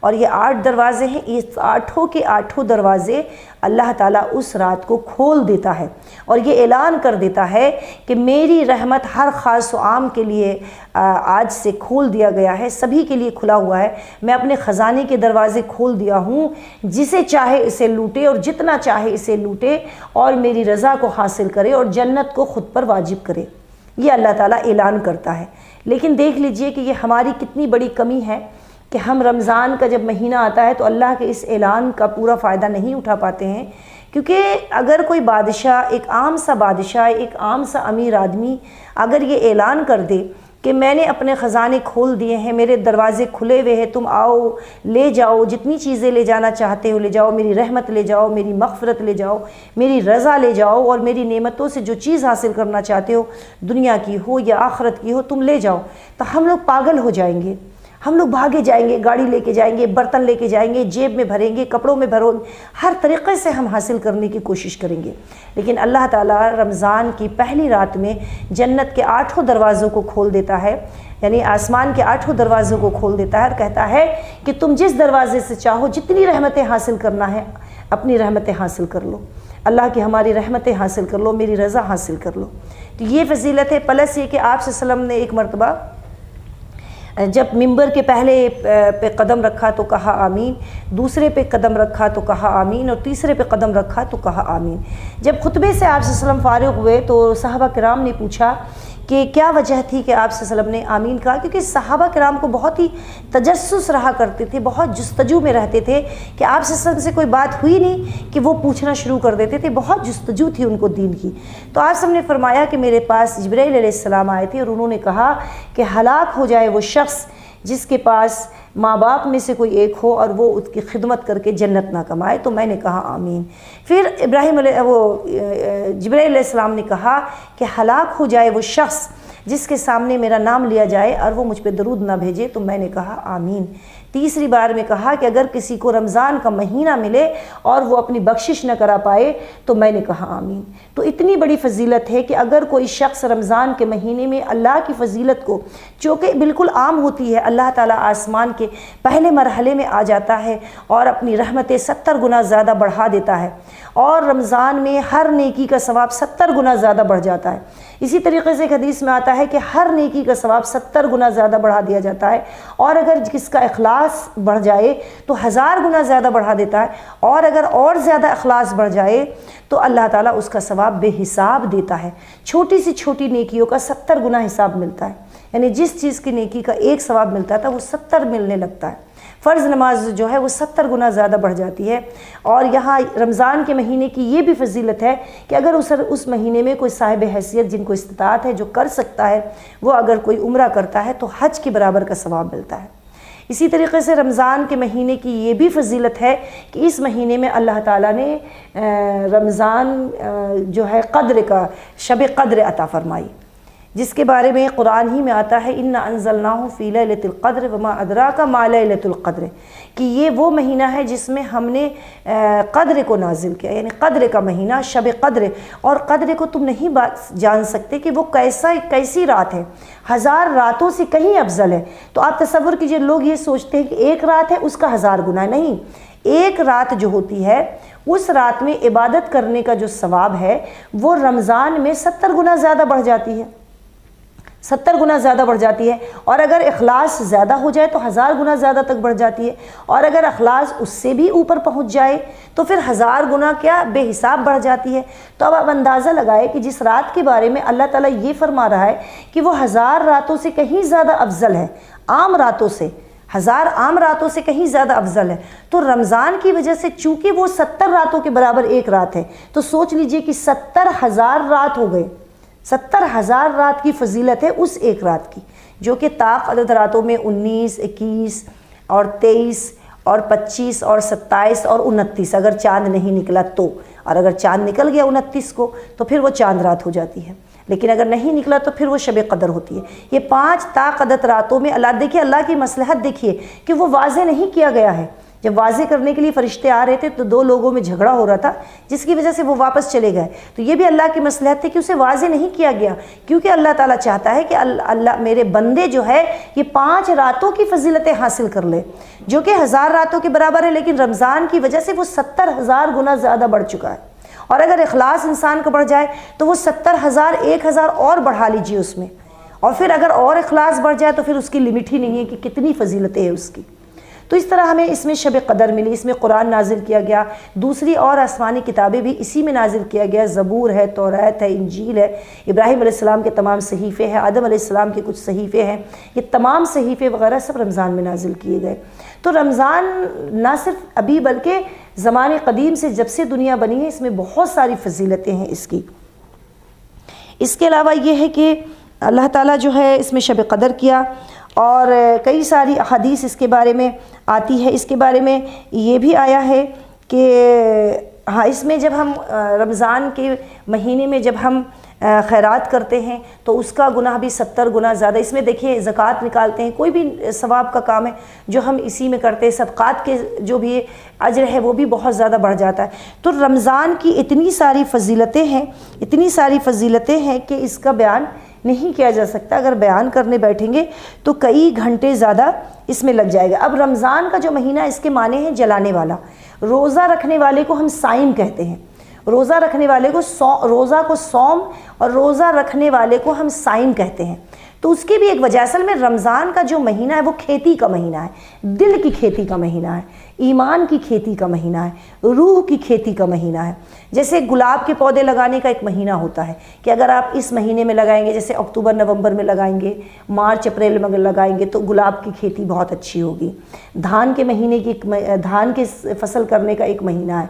اور یہ 8 دروازے ہیں، اس 8 کے 8 دروازے اللہ تعالیٰ اس رات کو کھول دیتا ہے اور یہ اعلان کر دیتا ہے کہ میری رحمت ہر خاص و عام کے لیے آج سے کھول دیا گیا ہے، سبھی کے لیے کھلا ہوا ہے۔ میں اپنے خزانے کے دروازے کھول دیا ہوں، جسے چاہے اسے لوٹے اور جتنا چاہے اسے لوٹے اور میری رضا کو حاصل کرے اور جنت کو خود پر واجب کرے۔ یہ اللہ تعالیٰ اعلان کرتا ہے۔ لیکن دیکھ لیجئے کہ یہ ہماری کتنی بڑی کمی ہے کہ ہم رمضان کا جب مہینہ آتا ہے تو اللہ کے اس اعلان کا پورا فائدہ نہیں اٹھا پاتے ہیں، کیونکہ اگر کوئی بادشاہ، ایک عام سا بادشاہ، ایک عام سا امیر آدمی اگر یہ اعلان کر دے کہ میں نے اپنے خزانے کھول دیے ہیں، میرے دروازے کھلے ہوئے ہیں، تم آؤ لے جاؤ، جتنی چیزیں لے جانا چاہتے ہو لے جاؤ، میری رحمت لے جاؤ، میری مغفرت لے جاؤ، میری رضا لے جاؤ، اور میری نعمتوں سے جو چیز حاصل کرنا چاہتے ہو، دنیا کی ہو یا آخرت کی ہو، تم لے جاؤ، تو ہم لوگ پاگل ہو جائیں گے، ہم لوگ بھاگے جائیں گے، گاڑی لے کے جائیں گے، برتن لے کے جائیں گے، جیب میں بھریں گے، کپڑوں میں بھرو، ہر طریقے سے ہم حاصل کرنے کی کوشش کریں گے۔ لیکن اللہ تعالیٰ رمضان کی پہلی رات میں جنت کے 8 دروازوں کو کھول دیتا ہے، یعنی آسمان کے 8 دروازوں کو کھول دیتا ہے اور کہتا ہے کہ تم جس دروازے سے چاہو جتنی رحمتیں حاصل کرنا ہے اپنی رحمتیں حاصل کر لو، اللہ کی ہماری رحمتیں حاصل کر لو، میری رضا حاصل کر لو۔ تو یہ فضیلت ہے، پلس یہ کہ آپ صلی اللہ علیہ وسلم نے ایک مرتبہ جب ممبر کے پہلے پہ قدم رکھا تو کہا آمین، دوسرے پہ قدم رکھا تو کہا آمین، اور تیسرے پہ قدم رکھا تو کہا آمین۔ جب خطبے سے آپ صلی اللہ علیہ وسلم فارغ ہوئے تو صحابہ کرام نے پوچھا کہ کیا وجہ تھی کہ آپ صلی اللہ علیہ وسلم نے آمین کہا، کیونکہ صحابہ کرام کو بہت ہی تجسس رہا کرتے تھے، بہت جستجو میں رہتے تھے کہ آپ صلی اللہ علیہ وسلم سے کوئی بات ہوئی نہیں کہ وہ پوچھنا شروع کر دیتے تھے، بہت جستجو تھی ان کو دین کی۔ تو آپ صلی اللہ علیہ وسلم نے فرمایا کہ میرے پاس جبرائیل علیہ السلام آئے تھے اور انہوں نے کہا کہ ہلاک ہو جائے وہ شخص جس کے پاس ماں باپ میں سے کوئی ایک ہو اور وہ اس کی خدمت کر کے جنت نہ کمائے، تو میں نے کہا آمین۔ پھر جبرائیل علیہ السلام نے کہا کہ ہلاک ہو جائے وہ شخص جس کے سامنے میرا نام لیا جائے اور وہ مجھ پہ درود نہ بھیجے، تو میں نے کہا آمین۔ تیسری بار میں کہا کہ اگر کسی کو رمضان کا مہینہ ملے اور وہ اپنی بخشش نہ کرا پائے تو میں نے کہا آمین۔ تو اتنی بڑی فضیلت ہے کہ اگر کوئی شخص رمضان کے مہینے میں اللہ کی فضیلت کو، چونکہ بالکل عام ہوتی ہے، اللہ تعالیٰ آسمان کے پہلے مرحلے میں آ جاتا ہے اور اپنی رحمتیں 70 گنا زیادہ بڑھا دیتا ہے، اور رمضان میں ہر نیکی کا ثواب 70 گنا زیادہ بڑھ جاتا ہے۔ اسی طریقے سے ایک حدیث میں آتا ہے کہ ہر نیکی کا ثواب 70 گنا زیادہ بڑھا دیا جاتا ہے، اور اگر کس کا اخلاص بڑھ جائے تو 1000 گنا زیادہ بڑھا دیتا ہے، اور اگر اور زیادہ اخلاص بڑھ جائے تو اللہ تعالیٰ اس کا ثواب بے حساب دیتا ہے۔ چھوٹی سی چھوٹی نیکیوں کا 70 گنا حساب ملتا ہے، یعنی جس چیز کی نیکی کا 1 ثواب ملتا تھا وہ 70 ملنے لگتا ہے۔ فرض نماز جو ہے وہ 70 گنا زیادہ بڑھ جاتی ہے۔ اور یہاں رمضان کے مہینے کی یہ بھی فضیلت ہے کہ اگر اس مہینے میں کوئی صاحب حیثیت جن کو استطاعت ہے، جو کر سکتا ہے، وہ اگر کوئی عمرہ کرتا ہے تو حج کے برابر کا ثواب ملتا ہے۔ اسی طریقے سے رمضان کے مہینے کی یہ بھی فضیلت ہے کہ اس مہینے میں اللہ تعالیٰ نے رمضان جو ہے قدر کا، شب قدر عطا فرمائی، جس کے بارے میں قرآن ہی میں آتا ہے اِنَّا أَنزَلْنَاهُ فِي لَيْلَةِ الْقَدْرِ وَمَا أَدْرَاكَ مَا لَيْلَةُ الْقَدْرِ، کہ یہ وہ مہینہ ہے جس میں ہم نے قدر کو نازل کیا، یعنی قدر کا مہینہ، شب قدر۔ اور قدر کو تم نہیں جان سکتے کہ وہ کیسی رات ہے، 1000 راتوں سے کہیں افضل ہے۔ تو آپ تصور کیجئے، لوگ یہ سوچتے ہیں کہ ایک رات ہے اس کا 1000 گنا ہے، نہیں، ایک رات جو ہوتی ہے اس رات میں عبادت کرنے کا جو ثواب ہے وہ رمضان میں 70 گنا زیادہ بڑھ جاتی ہے، 70 گنا زیادہ بڑھ جاتی ہے۔ اور اگر اخلاص زیادہ ہو جائے تو 1000 گنا زیادہ تک بڑھ جاتی ہے، اور اگر اخلاص اس سے بھی اوپر پہنچ جائے تو پھر 1000 گنا کیا بے حساب بڑھ جاتی ہے۔ تو اب آپ اندازہ لگائے کہ جس رات کے بارے میں اللہ تعالیٰ یہ فرما رہا ہے کہ وہ 1000 راتوں سے کہیں زیادہ افضل ہے، عام راتوں سے، 1000 عام راتوں سے کہیں زیادہ افضل ہے، تو رمضان کی وجہ سے چونکہ وہ 70 راتوں کے برابر ایک رات ہے، تو سوچ لیجئے کہ 70,000 رات ہو گئے، 70,000 رات کی فضیلت ہے اس ایک رات کی، جو کہ عدد راتوں میں 19، 21 اور 23 اور 25 اور 27 اور 29، اگر چاند نہیں نکلا تو، اور اگر چاند نکل گیا 29 کو تو پھر وہ چاند رات ہو جاتی ہے، لیکن اگر نہیں نکلا تو پھر وہ شب قدر ہوتی ہے۔ یہ 5 عدد راتوں میں اللہ، دیکھیے اللہ کی مصلحت، دیکھیے کہ وہ واضح نہیں کیا گیا ہے جب واضح کرنے کے لیے فرشتے آ رہے تھے تو 2 لوگوں میں جھگڑا ہو رہا تھا جس کی وجہ سے وہ واپس چلے گئے. تو یہ بھی اللہ کی مصلحت ہے کہ اسے واضح نہیں کیا گیا، کیونکہ اللہ تعالیٰ چاہتا ہے کہ اللہ میرے بندے جو ہے یہ 5 راتوں کی فضیلتیں حاصل کر لے، جو کہ 1000 راتوں کے برابر ہے، لیکن رمضان کی وجہ سے وہ 70,000 گنا زیادہ بڑھ چکا ہے. اور اگر اخلاص انسان کا بڑھ جائے تو وہ 70,000 1000 اور بڑھا لیجیے اس میں، اور پھر اگر اور اخلاص بڑھ جائے تو پھر اس کی لمٹ ہی نہیں ہے کہ کتنی فضیلتیں ہیں اس کی. تو اس طرح ہمیں اس میں شب قدر ملی، اس میں قرآن نازل کیا گیا، دوسری اور آسمانی کتابیں بھی اسی میں نازل کیا گیا، زبور ہے، توریت ہے، انجیل ہے، ابراہیم علیہ السلام کے تمام صحیفے ہیں، آدم علیہ السلام کے کچھ صحیفے ہیں، یہ تمام صحیفے وغیرہ سب رمضان میں نازل کیے گئے. تو رمضان نہ صرف ابھی بلکہ زمانے قدیم سے جب سے دنیا بنی ہے اس میں بہت ساری فضیلتیں ہیں اس کی. اس کے علاوہ یہ ہے کہ اللہ تعالیٰ جو ہے اس میں شب قدر کیا، اور کئی ساری احادیث اس کے بارے میں آتی ہے. اس کے بارے میں یہ بھی آیا ہے کہ ہاں اس میں جب ہم رمضان کے مہینے میں جب ہم خیرات کرتے ہیں تو اس کا گناہ بھی 70 گنا زیادہ. اس میں دیکھیے زکوٰۃ نکالتے ہیں، کوئی بھی ثواب کا کام ہے جو ہم اسی میں کرتے ہیں، صدقات کے جو بھی اجر ہے وہ بھی بہت زیادہ بڑھ جاتا ہے. تو رمضان کی اتنی ساری فضیلتیں ہیں کہ اس کا بیان نہیں کیا جا سکتا. اگر بیان کرنے بیٹھیں گے تو کئی گھنٹے زیادہ اس میں لگ جائے گا. اب رمضان کا جو مہینہ اس کے معنی ہیں جلانے والا. روزہ رکھنے والے کو ہم صائم کہتے ہیں، روزہ رکھنے والے کو روزہ کو صوم اور روزہ رکھنے والے کو ہم صائم کہتے ہیں. تو اس کی بھی ایک وجہ، اصل میں رمضان کا جو مہینہ ہے وہ کھیتی کا مہینہ ہے، دل کی کھیتی کا مہینہ ہے، ایمان کی کھیتی کا مہینہ ہے، روح کی کھیتی کا مہینہ ہے. جیسے گلاب کے پودے لگانے کا ایک مہینہ ہوتا ہے کہ اگر آپ اس مہینے میں لگائیں گے، جیسے اکتوبر نومبر میں لگائیں گے، مارچ اپریل میں لگائیں گے تو گلاب کی کھیتی بہت اچھی ہوگی. دھان کے مہینے کی دھان کے فصل کرنے کا ایک مہینہ ہے،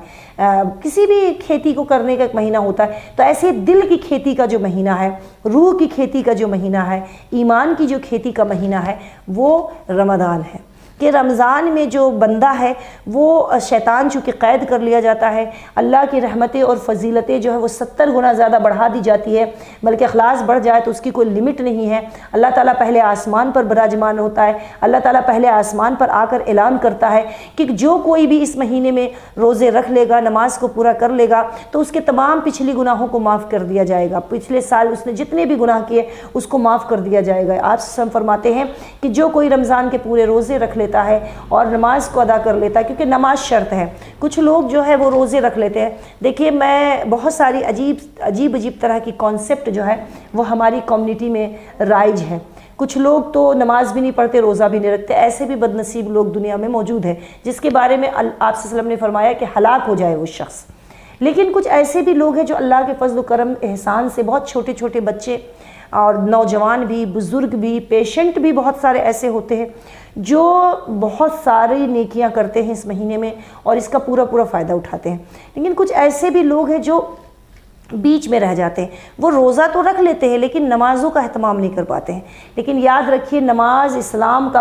کسی بھی کھیتی کو کرنے کا ایک مہینہ ہوتا ہے. تو ایسے دل کی کھیتی کا جو مہینہ ہے، روح کی کھیتی کا جو مہینہ ہے، ایمان کی جو کھیتی کا مہینہ ہے وہ رمضان ہے. کہ رمضان میں جو بندہ ہے وہ شیطان چونکہ قید کر لیا جاتا ہے، اللہ کی رحمتیں اور فضیلتیں جو ہے وہ 70 گنا زیادہ بڑھا دی جاتی ہے، بلکہ اخلاص بڑھ جائے تو اس کی کوئی لمٹ نہیں ہے. اللہ تعالیٰ پہلے آسمان پر براجمان ہوتا ہے، اللہ تعالیٰ پہلے آسمان پر آ کر اعلان کرتا ہے کہ جو کوئی بھی اس مہینے میں روزے رکھ لے گا، نماز کو پورا کر لے گا تو اس کے تمام پچھلی گناہوں کو معاف کر دیا جائے گا. پچھلے سال اس نے جتنے بھی گناہ کیے اس کو معاف کر دیا جائے گا. آپ فرماتے ہیں کہ جو کوئی رمضان کے پورے روزے رکھ لیتا ہے اور نماز کو ادا کر لیتا ہے، کیونکہ نماز شرط ہے. کچھ لوگ جو ہے وہ روزے رکھ لیتے ہیں. دیکھیے میں بہت ساری عجیب طرح کی کانسیپٹ جو ہے وہ ہماری کمیونٹی میں رائج ہے. کچھ لوگ تو نماز بھی نہیں پڑھتے، روزہ بھی نہیں رکھتے. ایسے بھی بد نصیب لوگ دنیا میں موجود ہیں جس کے بارے میں آپ صلی اللہ علیہ وسلم نے فرمایا کہ ہلاک ہو جائے وہ شخص. لیکن کچھ ایسے بھی لوگ ہیں جو اللہ کے فضل و کرم احسان سے، بہت چھوٹے چھوٹے بچے اور نوجوان بھی، بزرگ بھی، پیشنٹ بھی بہت سارے ایسے ہوتے ہیں جو بہت ساری نیکیاں کرتے ہیں اس مہینے میں اور اس کا پورا فائدہ اٹھاتے ہیں. لیکن کچھ ایسے بھی لوگ ہیں جو بیچ میں رہ جاتے ہیں. وہ روزہ تو رکھ لیتے ہیں لیکن نمازوں کا اہتمام نہیں کر پاتے ہیں. لیکن یاد رکھیے نماز اسلام کا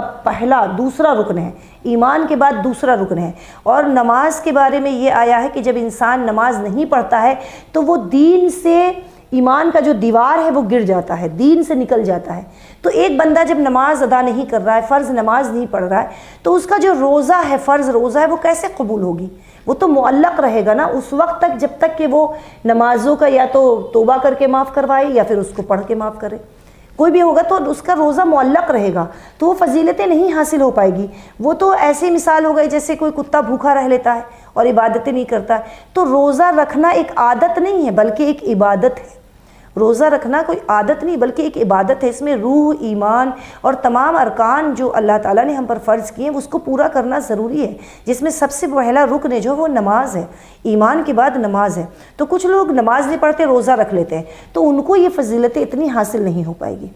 دوسرا رکن ہے، ایمان کے بعد دوسرا رکن ہے. اور نماز کے بارے میں یہ آیا ہے کہ جب انسان نماز نہیں پڑھتا ہے تو وہ دین سے، ایمان کا جو دیوار ہے وہ گر جاتا ہے، دین سے نکل جاتا ہے. تو ایک بندہ جب نماز ادا نہیں کر رہا ہے، فرض نماز نہیں پڑھ رہا ہے، تو اس کا جو روزہ ہے، فرض روزہ ہے، وہ کیسے قبول ہوگی؟ وہ تو معلق رہے گا نا اس وقت تک جب تک کہ وہ نمازوں کا یا تو توبہ کر کے معاف کروائے یا پھر اس کو پڑھ کے معاف کرے. کوئی بھی ہوگا تو اس کا روزہ معلق رہے گا، تو وہ فضیلتیں نہیں حاصل ہو پائے گی. وہ تو ایسی مثال ہو گئی جیسے کوئی کتا بھوکا رہ لیتا ہے اور عبادتیں نہیں کرتا ہے. تو روزہ رکھنا ایک عادت نہیں ہے بلکہ ایک عبادت ہے. روزہ رکھنا کوئی عادت نہیں بلکہ ایک عبادت ہے. اس میں روح، ایمان اور تمام ارکان جو اللہ تعالیٰ نے ہم پر فرض کیے ہیں اس کو پورا کرنا ضروری ہے، جس میں سب سے پہلا رکن ہے جو وہ نماز ہے. ایمان کے بعد نماز ہے. تو کچھ لوگ نماز نہیں پڑھتے، روزہ رکھ لیتے ہیں، تو ان کو یہ فضیلتیں اتنی حاصل نہیں ہو پائے گی.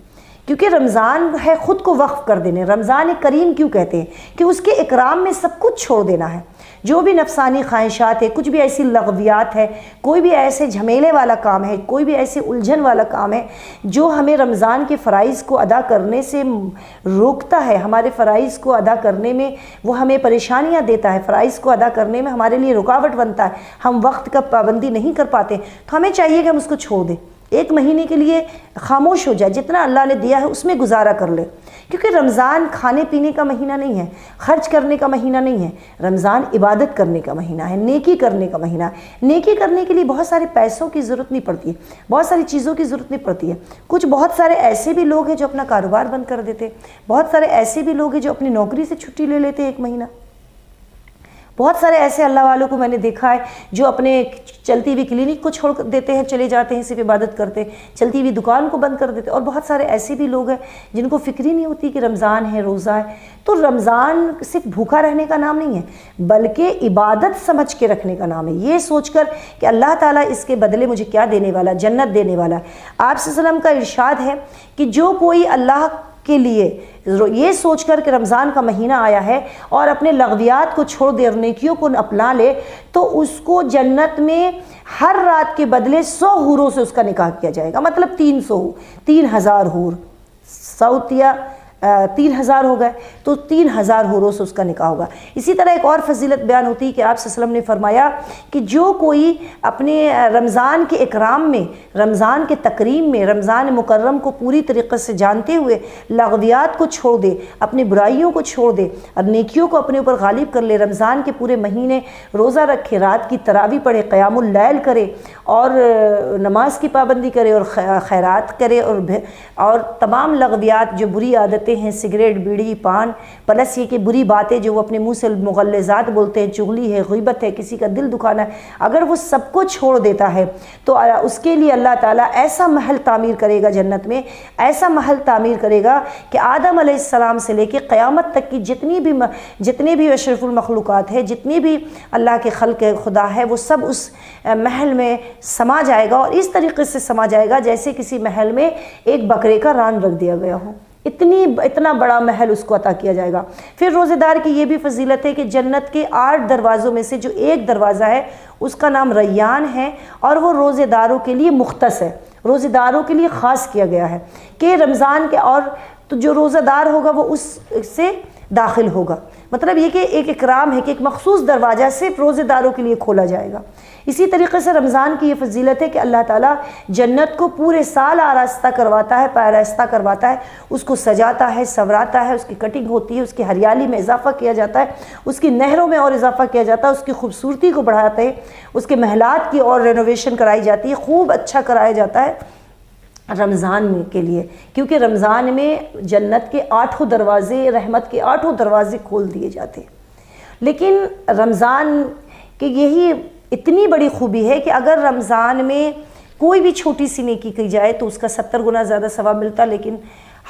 کیونکہ رمضان ہے خود کو وقف کر دینے. رمضان کریم کیوں کہتے ہیں؟ کہ اس کے اکرام میں سب کچھ چھوڑ دینا ہے. جو بھی نفسانی خواہشات ہے، کچھ بھی ایسی لغویات ہے، کوئی بھی ایسے جھمیلے والا کام ہے، کوئی بھی ایسے الجھن والا کام ہے جو ہمیں رمضان کے فرائض کو ادا کرنے سے روکتا ہے، ہمارے فرائض کو ادا کرنے میں وہ ہمیں پریشانیاں دیتا ہے، فرائض کو ادا کرنے میں ہمارے لیے رکاوٹ بنتا ہے، ہم وقت کا پابندی نہیں کر پاتے، تو ہمیں چاہیے کہ ہم اس کو چھوڑ دیں. ایک مہینے کے لیے خاموش ہو جائے، جتنا اللہ نے دیا ہے اس میں گزارا کر لے، کیونکہ رمضان کھانے پینے کا مہینہ نہیں ہے، خرچ کرنے کا مہینہ نہیں ہے، رمضان عبادت کرنے کا مہینہ ہے، نیکی کرنے کا مہینہ ہے۔ نیکی کرنے کے لیے بہت سارے پیسوں کی ضرورت نہیں پڑتی ہے، بہت ساری چیزوں کی ضرورت نہیں پڑتی ہے۔ بہت سارے ایسے بھی لوگ ہیں جو اپنا کاروبار بند کر دیتے، بہت سارے ایسے بھی لوگ ہیں جو اپنی نوکری سے چھٹی لے لیتے ایک مہینہ، بہت سارے ایسے اللہ والوں کو میں نے دیکھا ہے جو اپنے چلتی ہوئی کلینک کو چھوڑ دیتے ہیں، چلے جاتے ہیں، صرف عبادت کرتے، چلتی ہوئی دکان کو بند کر دیتے، اور بہت سارے ایسے بھی لوگ ہیں جن کو فکر ہی نہیں ہوتی کہ رمضان ہے، روزہ ہے۔ تو رمضان صرف بھوکا رہنے کا نام نہیں ہے، بلکہ عبادت سمجھ کے رکھنے کا نام ہے، یہ سوچ کر کہ اللہ تعالیٰ اس کے بدلے مجھے کیا دینے والا، جنت دینے والا ہے۔ آپ صلی اللہ علیہ وسلم کا ارشاد ہے کہ جو کوئی اللہ کے لیے یہ سوچ کر کہ رمضان کا مہینہ آیا ہے اور اپنے لغویات کو چھوڑ دے اور نیکیوں کو اپنا لے، تو اس کو جنت میں ہر رات کے بدلے 100 حوروں سے اس کا نکاح کیا جائے گا، مطلب 3000 حور، 100 3000 ہو گئے، تو 3000 حوروں سے اس کا نکاح ہوگا۔ اسی طرح ایک اور فضیلت بیان ہوتی ہے کہ آپ صلی اللہ علیہ وسلم نے فرمایا کہ جو کوئی اپنے رمضان کے اکرام میں، رمضان کے تکریم میں، رمضان مکرم کو پوری طریقے سے جانتے ہوئے لغویات کو چھوڑ دے، اپنی برائیوں کو چھوڑ دے اور نیکیوں کو اپنے اوپر غالب کر لے، رمضان کے پورے مہینے روزہ رکھے، رات کی تراویح پڑھے، قیام اللیل کرے اور نماز کی پابندی کرے اور خیرات کرے اور تمام لغویات جو بری عادتیں ہیں، سگریٹ، بیڑی، پان، پلس یہ کہ بری باتیں جو وہ اپنے منہ سے مغلظات بولتے ہیں، چغلی ہے، غیبت ہے، کسی کا دل دکھانا ہے، اگر وہ سب کو چھوڑ دیتا ہے تو اس کے لیے اللہ تعالیٰ ایسا محل تعمیر کرے گا جنت میں، ایسا محل تعمیر کرے گا کہ آدم علیہ السلام سے لے کے قیامت تک کی جتنے بھی اشرف المخلوقات ہے، جتنی بھی اللہ کے خلق خدا ہے، وہ سب اس محل میں سما جائے گا، اور اس طریقے سے سما جائے گا جیسے کسی محل میں ایک بکرے کا ران رکھ دیا گیا ہو، اتنا بڑا محل اس کو عطا کیا جائے گا۔ پھر روزے دار کی یہ بھی فضیلت ہے کہ جنت کے 8 دروازوں میں سے جو ایک دروازہ ہے اس کا نام ریان ہے، اور وہ روزے داروں کے لیے مختص ہے، روزے داروں کے لیے خاص کیا گیا ہے کہ رمضان کے، اور تو جو روزہ دار ہوگا وہ اس سے داخل ہوگا، مطلب یہ کہ ایک اکرام ہے کہ ایک مخصوص دروازہ صرف روزے داروں کے لیے کھولا جائے گا۔ اسی طریقے سے رمضان کی یہ فضیلت ہے کہ اللہ تعالیٰ جنت کو پورے سال آراستہ کرواتا ہے، پاراستہ کرواتا ہے، اس کو سجاتا ہے، سنوراتا ہے، اس کی کٹنگ ہوتی ہے، اس کی ہریالی میں اضافہ کیا جاتا ہے، اس کی نہروں میں اور اضافہ کیا جاتا ہے، اس کی خوبصورتی کو بڑھاتا ہے، اس کے محلات کی اور رینوویشن کرائی جاتی ہے، خوب اچھا کرایا جاتا ہے رمضان کے لیے، کیونکہ رمضان میں جنت کے 8 دروازے، رحمت کے 8 دروازے کھول دیے جاتے ہیں۔ لیکن رمضان کی یہی اتنی بڑی خوبی ہے کہ اگر رمضان میں کوئی بھی چھوٹی سی نیکی کی جائے تو اس کا 70 گنا زیادہ ثواب ملتا، لیکن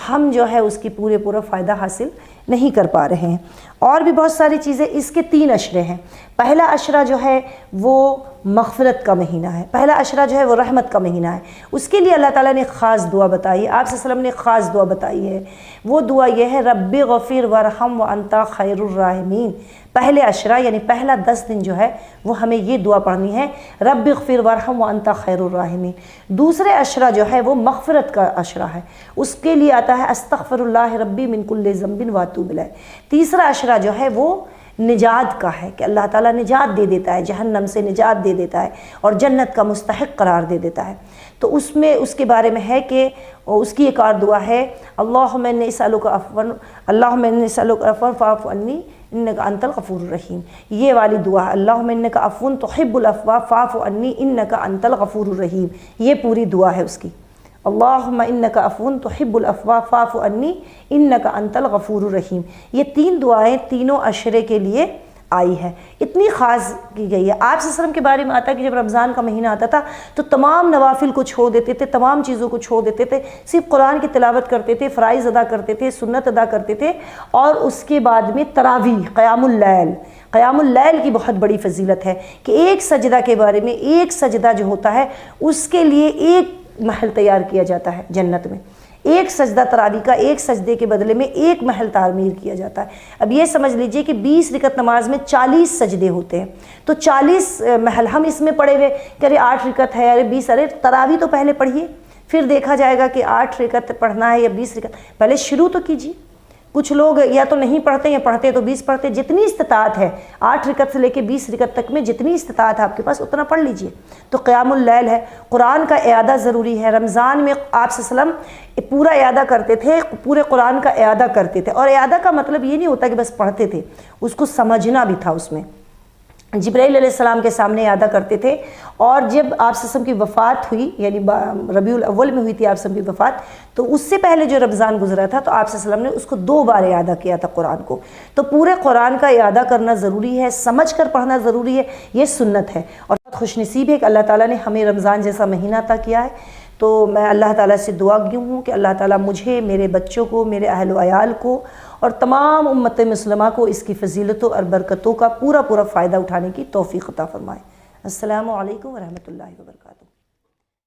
ہم جو ہے اس کی پورا فائدہ حاصل نہیں کر پا رہے ہیں۔ اور بھی بہت ساری چیزیں، اس کے 3 عشرے ہیں۔ پہلا عشرہ جو ہے وہ مغفرت کا مہینہ ہے، پہلا عشرہ جو ہے وہ رحمت کا مہینہ ہے، اس کے لیے اللہ تعالیٰ نے خاص دعا بتائی ہے، آپ صلی اللہ علیہ وسلم نے خاص دعا بتائی ہے۔ وہ دعا یہ ہے، رب غفر ورحم وانت خیر الراحمین۔ پہلے عشرہ یعنی پہلا 10 دن جو ہے وہ ہمیں یہ دعا پڑھنی ہے، رب اغفر ورحم وانت خیر الراحمین۔ دوسرے عشرہ جو ہے وہ مغفرت کا عشرہ ہے، اس کے لیے آتا ہے استغفر اللہ ربی من کل ذنب واتوب الیہ۔ تیسرا عشرہ جو ہے وہ نجات کا ہے کہ اللہ تعالیٰ نجات دے دیتا ہے، جہنم سے نجات دے دیتا ہے اور جنت کا مستحق قرار دے دیتا ہے۔ تو اس میں اس کے بارے میں ہے کہ اس کی ایک اور دعا ہے، اللہم انی اسألک عفوا، اللہم انی اسألک عفوا فاعف عنی انک انت الغفور الرحیم۔ یہ والی دعا، اللہم انک عفو تحب العفو فاعف عنی انک انت الغفور الرحیم، یہ پوری دعا ہے اس کی، اللہم انک عفو تحب العفو فاعف عنی انک انت الغفور الرحیم۔ یہ 3 دعائیں تینوں عشرے کے لیے آئی ہے، اتنی خاص کی گئی ہے۔ آپ صلی اللہ علیہ وسلم کے بارے میں آتا ہے کہ جب رمضان کا مہینہ آتا تھا تو تمام نوافل کو چھوڑ دیتے تھے، تمام چیزوں کو چھوڑ دیتے تھے، صرف قرآن کی تلاوت کرتے تھے، فرائض ادا کرتے تھے، سنت ادا کرتے تھے، اور اس کے بعد میں تراویح، قیام اللیل کی بہت بڑی فضیلت ہے کہ ایک سجدہ کے بارے میں، ایک سجدہ جو ہوتا ہے اس کے لیے ایک محل تیار کیا جاتا ہے جنت میں، ایک سجدہ تراویح کا، ایک سجدے کے بدلے میں ایک محل تعمیر کیا جاتا ہے۔ اب یہ سمجھ لیجئے کہ 20 رکعت نماز میں 40 سجدے ہوتے ہیں، تو 40 محل ہم اس میں پڑھے ہوئے کہ ارے 8 رکعت ہے، ارے 20، ارے تراویح تو پہلے پڑھیے، پھر دیکھا جائے گا کہ 8 رکعت پڑھنا ہے یا 20 رکعت، پہلے شروع تو کیجیے۔ کچھ لوگ یا تو نہیں پڑھتے یا پڑھتے تو 20 پڑھتے، جتنی استطاعت ہے 8 رکعت سے لے کے 20 رکعت تک میں جتنی استطاعت ہے آپ کے پاس اتنا پڑھ لیجئے۔ تو قیام اللیل ہے، قرآن کا اعادہ ضروری ہے۔ رمضان میں آپ صلی اللہ علیہ وسلم پورا اعادہ کرتے تھے، پورے قرآن کا اعادہ کرتے تھے، اور اعادہ کا مطلب یہ نہیں ہوتا کہ بس پڑھتے تھے، اس کو سمجھنا بھی تھا۔ اس میں جبرائیل علیہ السلام کے سامنے اعادہ کرتے تھے، اور جب آپ صلی اللہ علیہ وسلم کی وفات ہوئی، یعنی ربیع الاول میں ہوئی تھی آپ صلی اللہ علیہ وسلم کی وفات، تو اس سے پہلے جو رمضان گزرا تھا تو آپ صلی اللہ علیہ وسلم نے اس کو 2 بار اعادہ کیا تھا قرآن کو۔ تو پورے قرآن کا اعادہ کرنا ضروری ہے، سمجھ کر پڑھنا ضروری ہے، یہ سنت ہے۔ اور خوش نصیب ہے کہ اللہ تعالیٰ نے ہمیں رمضان جیسا مہینہ عطا کیا ہے۔ تو میں اللہ تعالیٰ سے دعا کی ہوں کہ اللہ تعالیٰ مجھے، میرے بچوں کو، میرے اہل و عیال کو اور تمام امت مسلمہ کو اس کی فضیلتوں اور برکتوں کا پورا فائدہ اٹھانے کی توفیق عطا فرمائے۔ السلام علیکم ورحمۃ اللہ وبرکاتہ۔